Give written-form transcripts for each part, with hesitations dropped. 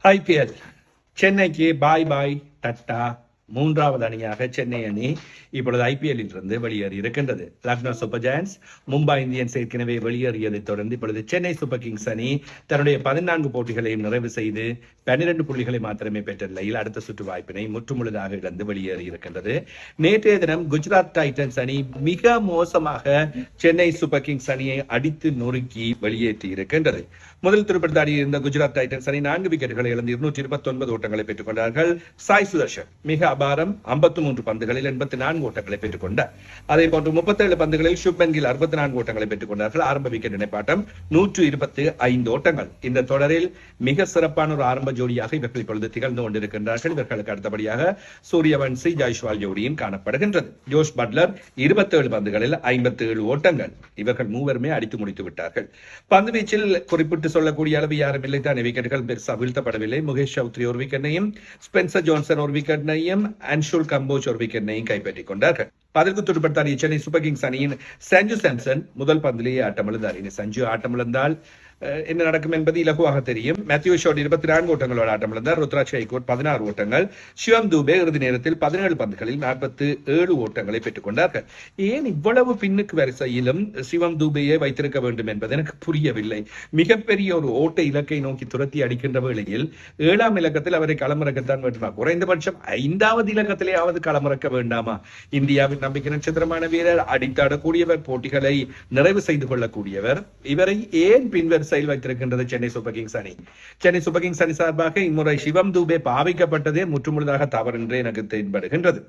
IPL சென்னைக்கு பாய் பாய் ta-ta. மூன்றாவது அணியாக சென்னை அணி இப்பொழுது ஐபிஎல்லில் இருந்து வெளியேறி இருக்கின்றது. Lucknow super giants, Mumbai Indians ஏற்கனவே வெளியேறியதை தொடர்ந்து இப்பொழுது சென்னை சூப்பர் கிங்ஸ் அணி தன்னுடைய 14 போட்டிகளையும் நிறைவு செய்து 12 புள்ளிகளை மாத்திரமே பெற்ற நிலையில் அடுத்த சுற்று வாய்ப்பினை முற்றுமுழுதாக இழந்து வெளியேறி இருக்கின்றது. நேற்றைய தினம் குஜராத் டைட்டன்ஸ் அணி மிக மோசமாக சென்னை சூப்பர் கிங்ஸ் அணியை அடித்து நொறுக்கி வெளியேற்றி இருக்கின்றது. முதல் துடுப்படுத்த இருந்த குஜராத் டைட்டன்ஸ் அணி 4 விக்கெட்டுகளை இழந்து 229 ஓட்டங்களை பெற்றுக் கொண்டார்கள். சாய் சுதர்ஷன் மிக அபாரம் 53 பந்துகளில் 84 ஓட்டங்களை பெற்றுக் கொண்டார். அதே போன்று 37 பந்துகளில் சுப்மன் கில் 64 ஓட்டங்களை பெற்றுக் கொண்டார்கள். ஆரம்ப விக்கெட் இணைப்பாட்டம் 125 ஓட்டங்கள். இந்த தொடரில் மிக சிறப்பான ஒரு ஆரம்ப ஜோடியாக இவர்கள் இப்பொழுது திகழ்ந்து கொண்டிருக்கின்றார்கள். இவர்களுக்கு அடுத்தபடியாக சூரியவன்சி ஜாய்ஸ்வால் ஜோடியும் காணப்படுகின்றது. ஜோஷ் பட்லர் 27 பந்துகளில் 57 ஓட்டங்கள். இவர்கள் மூவருமே அடித்து முடித்து விட்டார்கள். பந்து வீச்சில் குறிப்பிட்டு சொல்லக்கூடிய அளவு யாரும் இல்லை தான். விக்கெட்டுகள் பெருசா வீழ்த்தப்படவில்லை. முகேஷ் சௌத்ரி ஒரு விக்கெட்டையும், ஸ்பென்சர் ஜான்சன் ஒரு விக்கெட்டையும், அன்ஷுல் கம்போஜ் ஒரு விக்கெட்டையும் கைப்பற்றிக் கொண்டார்கள். அதற்கு துடுப்படுத்த சென்னை சூப்பர் கிங்ஸ் அணியின் சஞ்சு சாம்சன் முதல் பந்திலேயே ஆட்டமிழந்தார். இனி சஞ்சு ஆட்டமிழந்தால் என்ன நடக்கும் என்பது இலகுவாக தெரியும். மேத்யூ ஷாட் 24 ஓட்டங்களோட ஆட்டமிழந்தார். ருத்ராஜ் ஹைகோட் 16 ஓட்டங்கள். சிவம் தூபே இறுதி நேரத்தில் 17 பந்துகளில் 47 ஓட்டங்களை பெற்றுக் கொண்டார்கள். ஏன் இவ்வளவு பின்னுக்கு வரிசையிலும் சிவம் தூபையை வைத்திருக்க வேண்டும் என்பது எனக்கு புரியவில்லை. மிகப்பெரிய ஒரு ஓட்ட இலக்கை நோக்கி துரத்தி அடிக்கின்ற வேளையில் 7ஆம் இலக்கத்தில் அவரை களமிறக்கத்தான் வேண்டுமா? குறைந்தபட்சம் 5வது இலக்கத்திலேயாவது களமிறக்க வேண்டாமா? இந்தியாவின் நம்பிக்கை நட்சத்திரமான வீரர், அடித்தாடக்கூடியவர், போட்டிகளை நிறைவு செய்து கொள்ளக்கூடியவர். இவரை ஏன் பின்வரிசையில் வைத்திருக்கின்றது சென்னை சூப்பர் கிங்ஸ் அணி? சென்னை சூப்பர் கிங்ஸ் அணி சார்பாக இம்முறை சிவம் தூபே பாவிக்கப்பட்டதே முற்றுமுழுதாக தவறு என்று எனக்கு தென்படுகின்றது.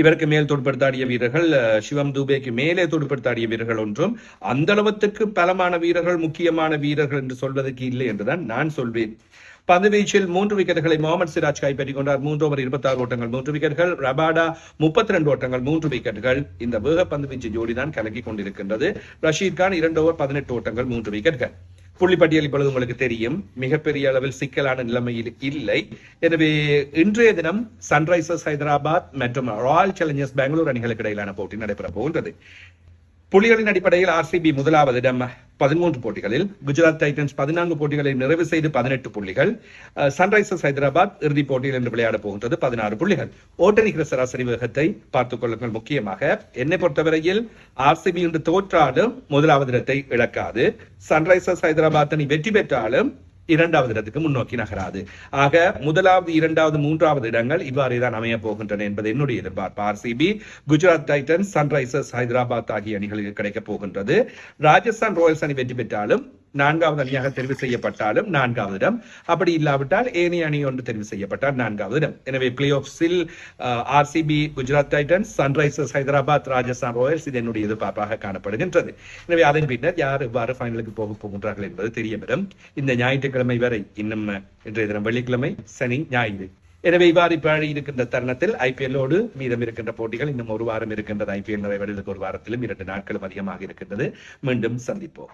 இவருக்கு மேல் துடுப்படுத்தாடிய வீரர்கள், சிவம் தூபேக்கு மேலே துடுப்படுத்தாடிய வீரர்கள் ஒன்றும் அந்த அளவுக்கு பலமான வீரர்கள், முக்கியமான வீரர்கள் என்று சொல்வதற்கு இல்லை என்றுதான் நான் சொல்வேன். பந்து வீச்சில் 3 விக்கெட்டுகளை முகமது சிராஜ் கைப்பற்றிக் கொண்டார். 3 ஓவர் 26 ஓட்டங்கள் 3 விக்கெட்டுகள். ரபாடா 32 ஓட்டங்கள் 3 விக்கெட்டுகள். இந்த வேக பந்து வீச்சு ஜோடிதான் கலக்கி கொண்டிருக்கின்றது. ரஷீத் கான் 2 ஓவர் 18 ஓட்டங்கள் 3 விக்கெட்டுகள். புள்ளிப்பட்டியல் இப்பொழுது உங்களுக்கு தெரியும், மிகப்பெரிய அளவில் சிக்கலான நிலைமையில் இல்லை. எனவே இன்றைய தினம் சன்ரைசர்ஸ் ஹைதராபாத் மற்றும் ராயல் சேலஞ்சர்ஸ் பெங்களூர் அணிகளுக்கு இடையிலான போட்டி நடைபெற போகின்றது. புள்ளிகளின் அடிப்படையில் ஆர்சிபி முதலாவதிடம் 13 போட்டிகளில், குஜராத் டைட்டன்ஸ் 14 போட்டிகளை நிறைவு செய்து 18 புள்ளிகள், சன்ரைசர்ஸ் ஹைதராபாத் இறுதிப் போட்டியில் என்று விளையாட போகின்றது 16 புள்ளிகள். ஓட்டணிக்கிற சராசரி வேகத்தை பார்த்துக் கொள்ளுங்கள். முக்கியமாக என்னை பொறுத்தவரையில் ஆர்சிபி இன்று தோற்றாலும் முதலாவது இடத்தை இழக்காது. சன்ரைசர்ஸ் ஹைதராபாத் அணி வெற்றி பெற்றாலும் 2வது இடத்துக்கு முன்னோக்கி நகராது. ஆக முதலாவது, 2வது, 3வது இடங்கள் இவ்வாறுதான் அமைய போகின்றன என்பது என்னுடைய எதிர்பார்ப்பு. RCB, Gujarat Titans, Sunrisers Hyderabad ஆகிய அணிகளுக்கு கிடைக்கப் போகின்றது. ராஜஸ்தான் ராயல்ஸ் அணி வெற்றி பெற்றாலும் 4வது அணியாக தெரிவு செய்யப்பட்டாலும் 4வது இடம், அப்படி இல்லாவிட்டால் ஏனைய அணி ஒன்று தெரிவு செய்யப்பட்டால் 4வது இடம். எனவே பிளே ஆஃப்ஸில் RCB, Gujarat Titans, Sunrisers Hyderabad, Rajasthan Royals இது என்னுடைய எதிர்பார்ப்பாக காணப்படுகின்றது. எனவே அதன் பின்னர் யார் எவ்வாறு ஃபைனலுக்கு போக போகின்றார்கள் என்பது தெரிய வரும். இந்த ஞாயிற்றுக்கிழமை வரை, இன்னும் இன்றைய தினம் வெள்ளிக்கிழமை, சனி, ஞாயிறு. எனவே இவ்வாறு இருக்கின்ற தருணத்தில் ஐபிஎல்லோடு மீதம் இருக்கின்ற போட்டிகள் இன்னும் ஒரு வாரம் இருக்கின்றது. ஐபிஎல் நிறைவடைவதற்கு ஒரு வாரத்திலும் 2 நாட்களும் அதிகமாக இருக்கின்றது. மீண்டும் சந்திப்போம்.